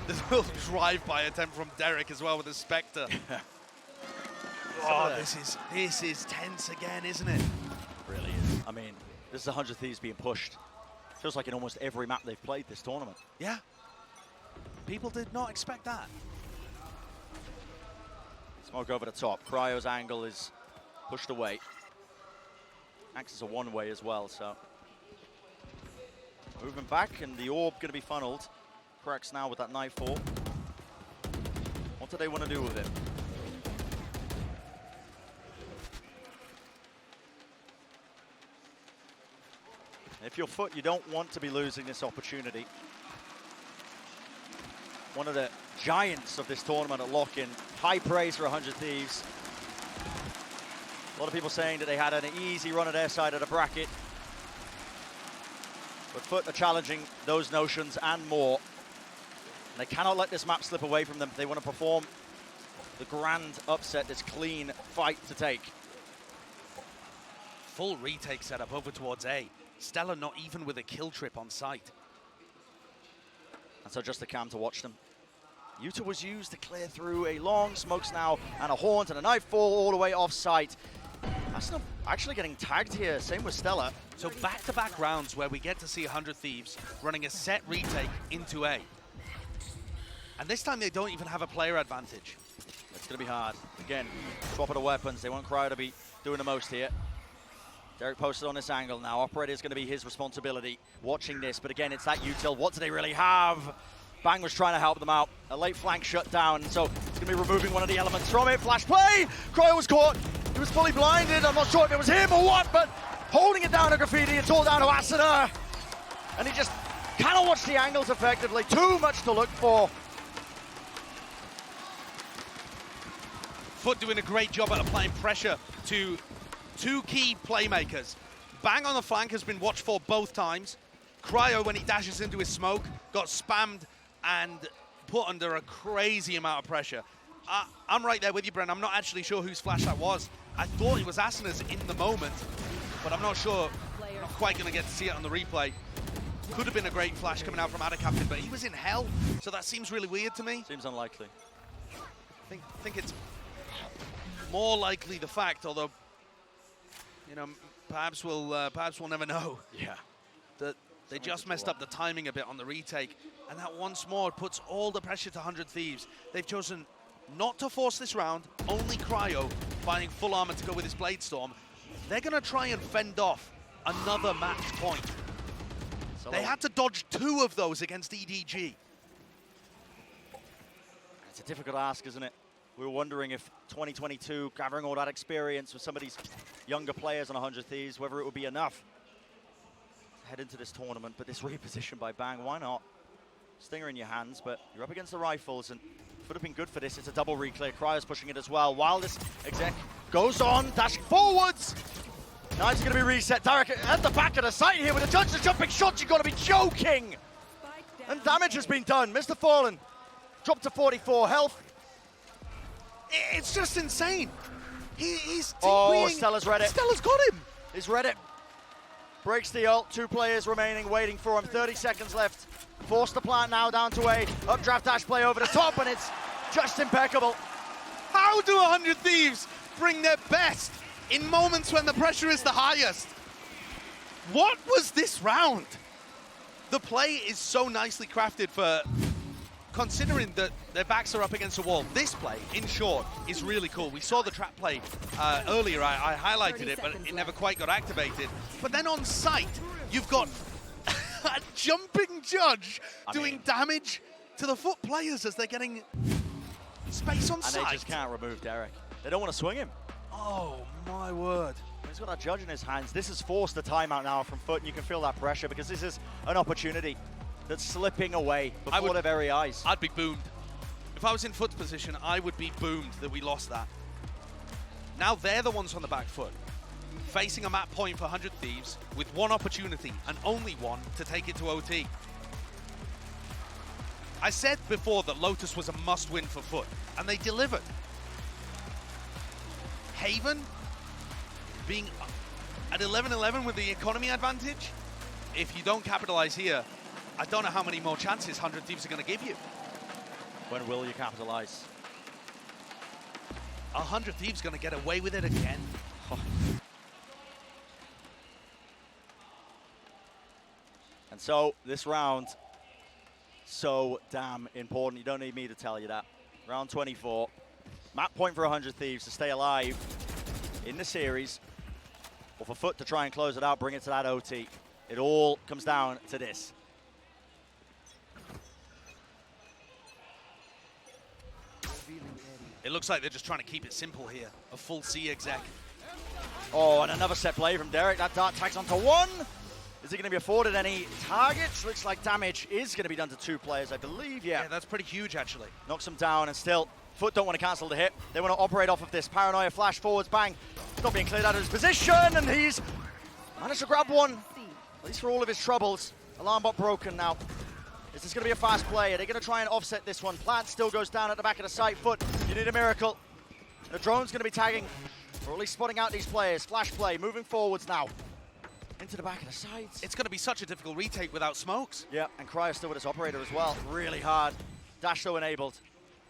There's a little drive-by attempt from Derek as well with the Spectre. Oh, this is tense again, isn't it? It really is. I mean, this is 100 Thieves being pushed. Feels like in almost every map they've played this tournament. Yeah. People did not expect that. Smoke over the top. Cryo's angle is pushed away. Acts as a one-way as well, so. Movement back, and the orb going to be funneled. Krax now with that knife fall. What do they want to do with it? If you're FUT, you don't want to be losing this opportunity. One of the giants of this tournament at lock-in. High praise for 100 Thieves. A lot of people saying that they had an easy run at their side of the bracket. But FUT are challenging those notions and more. And they cannot let this map slip away from them if they want to perform the grand upset, this clean fight to take. Full retake setup over towards A. Stella not even with a kill trip on site. And so just the cam to watch them. Yuta was used to clear through a long smokes now and a haunt and a knife fall all the way off site. That's not actually getting tagged here, same with Stella. So back-to-back rounds where we get to see 100 Thieves running a set retake into A. And this time they don't even have a player advantage. It's going to be hard. Again, swap of the weapons. They want Cryo to be doing the most here. Derek posted on this angle now. Operator is going to be his responsibility watching this. But again, it's that util. What do they really have? Bang was trying to help them out. A late flank shut down. So it's going to be removing one of the elements from it. Flash play. Cryo was caught. He was fully blinded. I'm not sure if it was him or what, but holding it down to Graffiti. It's all down to Asuna. And he just cannot watch the angles effectively. Too much to look for. FUT doing a great job at applying pressure to two key playmakers. Bang on the flank has been watched for both times. Cryo, when he dashes into his smoke, got spammed and put under a crazy amount of pressure. I'm right there with you, Brent. I'm not actually sure whose flash that was. I thought it was Asuna's in the moment, but I'm not sure. Not quite going to get to see it on the replay. Could have been a great flash coming out from Ada Captain, but he was in hell, so that seems really weird to me. Seems unlikely. I think it's more likely the fact, although, you know, perhaps we'll never know. Yeah. That they just messed up the timing a bit on the retake, and that once more puts all the pressure to 100 Thieves. They've chosen not to force this round, only Cryo finding full armor to go with his Blade Storm. They're going to try and fend off another match point. They had to dodge 2 of those against EDG. It's a difficult ask, isn't it? We were wondering if 2022, gathering all that experience with some of these younger players on 100 Thieves, whether it would be enough to head into this tournament. But this reposition by Bang, why not? Stinger in your hands, but you're up against the rifles, and would have been good for this. It's a double reclear. Cryo's pushing it as well. While this exec goes on, dashing forwards. Now it's going to be reset. Derek at the back of the site here with the judges jumping shots. You've got to be joking. And damage has been done. Mr. Fallen dropped to 44 health. It's just insane. He's Oh, Stella's read it. Stella's got him. He's read it. Breaks the ult. 2 players remaining, waiting for him. 30 seconds left. Force the plant now down to A. Updraft dash play over the top, and it's just impeccable. How do 100 Thieves bring their best in moments when the pressure is the highest? What was this round? The play is so nicely crafted for considering that their backs are up against a wall. This play, in short, is really cool. We saw the trap play earlier. I highlighted it, but it never quite got activated. But then on site, you've got a jumping judge doing damage to the FUT players as they're getting space on site. And they just can't remove Derek. They don't want to swing him. Oh, my word. He's got that judge in his hands. This has forced the timeout now from FUT, and you can feel that pressure because this is an opportunity that's slipping away before their very eyes. I'd be boomed. If I was in FUT's position, I would be boomed that we lost that. Now they're the ones on the back foot, facing a map point for 100 Thieves with one opportunity, and only one, to take it to OT. I said before that Lotus was a must-win for FUT, and they delivered. Haven being at 11-11 with the economy advantage, if you don't capitalize here, I don't know how many more chances 100 Thieves are going to give you. When will you capitalize? 100 Thieves going to get away with it again. Oh. And so this round, so damn important. You don't need me to tell you that. Round 24. Map point for 100 Thieves to stay alive in the series, or for FUT to try and close it out, bring it to that OT. It all comes down to this. It looks like they're just trying to keep it simple here. A full C exec. Oh, and another set play from Derek. That dart tags onto 1. Is he going to be afforded any targets? Looks like damage is going to be done to 2 players, I believe. Yeah, that's pretty huge, actually. Knocks him down, and still, FUT don't want to cancel the hit. They want to operate off of this. Paranoia flash forwards, Bang. Not being cleared out of his position, and he's managed to grab one. At least for all of his troubles. Alarm bot broken now. Is this going to be a fast play? Are they going to try and offset this one? Plant still goes down at the back of the site. FUT, you need a miracle. The drone's going to be tagging, or at least spotting out these players. Flash play, moving forwards now. Into the back of the sides. It's going to be such a difficult retake without smokes. Yeah, and Cryo still with his operator as well. Really hard. Dash though enabled.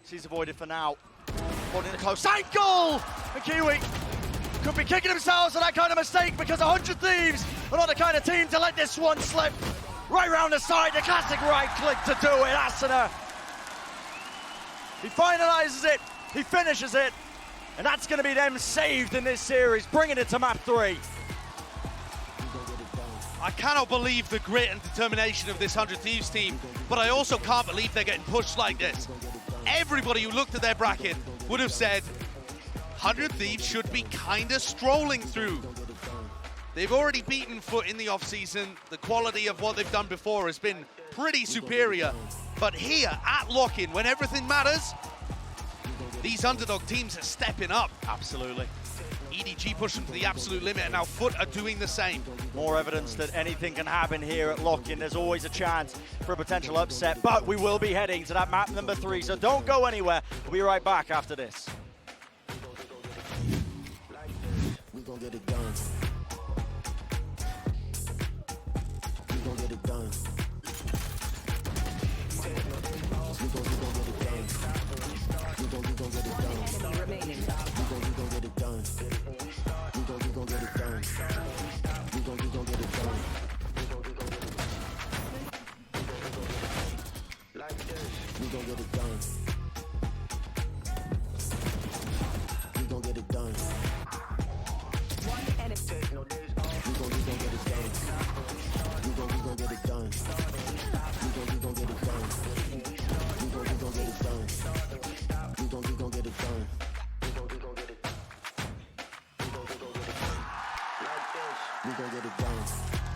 He's avoided for now. Holding the close ankle! And Kiwi could be kicking themselves for that kind of mistake, because 100 Thieves are not the kind of team to let this one slip. Right round the side, the classic right click to do it, Asuna. He finalizes it. He finishes it, and that's going to be them saved in this series, bringing it to map 3. I cannot believe the grit and determination of this 100 Thieves team, but I also can't believe they're getting pushed like this. Everybody who looked at their bracket would have said 100 Thieves should be kind of strolling through. They've already beaten FUT in the offseason. The quality of what they've done before has been pretty superior. But here at Lock-In, when everything matters, these underdog teams are stepping up. Absolutely. EDG pushing to the absolute limit, and now FUT are doing the same. More evidence that anything can happen here at Lock-In. There's always a chance for a potential upset, but we will be heading to that map number 3, so don't go anywhere. We'll be right back after this. We gon' get it done. We gon' get it done. We gon' get it done. We gon' get it done. We gon' get it done. We gon' get it done. We gon' get it done. We gon' get it done. We gon' get it done. We gon' get it done. We gon' get it done. We gon' get it done. We gon' get it done. We gon' get it done. We gon' get it done. We gon' get it done.